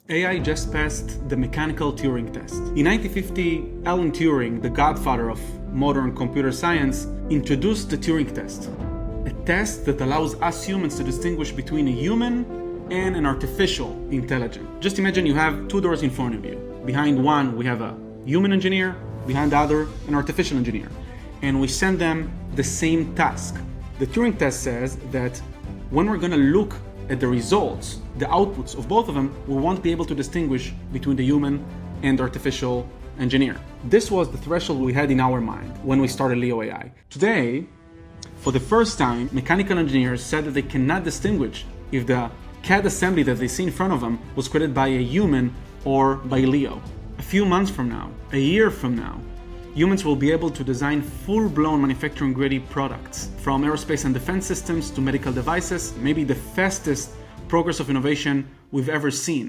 AI just passed the mechanical Turing test. In 1950, Alan Turing, the godfather of modern computer science, introduced the Turing test, a test that allows us humans to distinguish between a human and an artificial intelligence. Just imagine you have two doors in front of you. Behind one, we have a human engineer, behind the other, an artificial engineer. And we send them the same task. The Turing test says that when we're gonna look at the results, the outputs of both of them, we won't be able to distinguish between the human and the artificial engineer. This was the threshold we had in our mind when we started Leo AI. Today, for the first time, mechanical engineers said that they cannot distinguish if the CAD assembly that they see in front of them was created by a human or by Leo. A few months from now, a year from now, humans will be able to design full-blown manufacturing-ready products, from aerospace and defense systems to medical devices, maybe the fastest progress of innovation we've ever seen.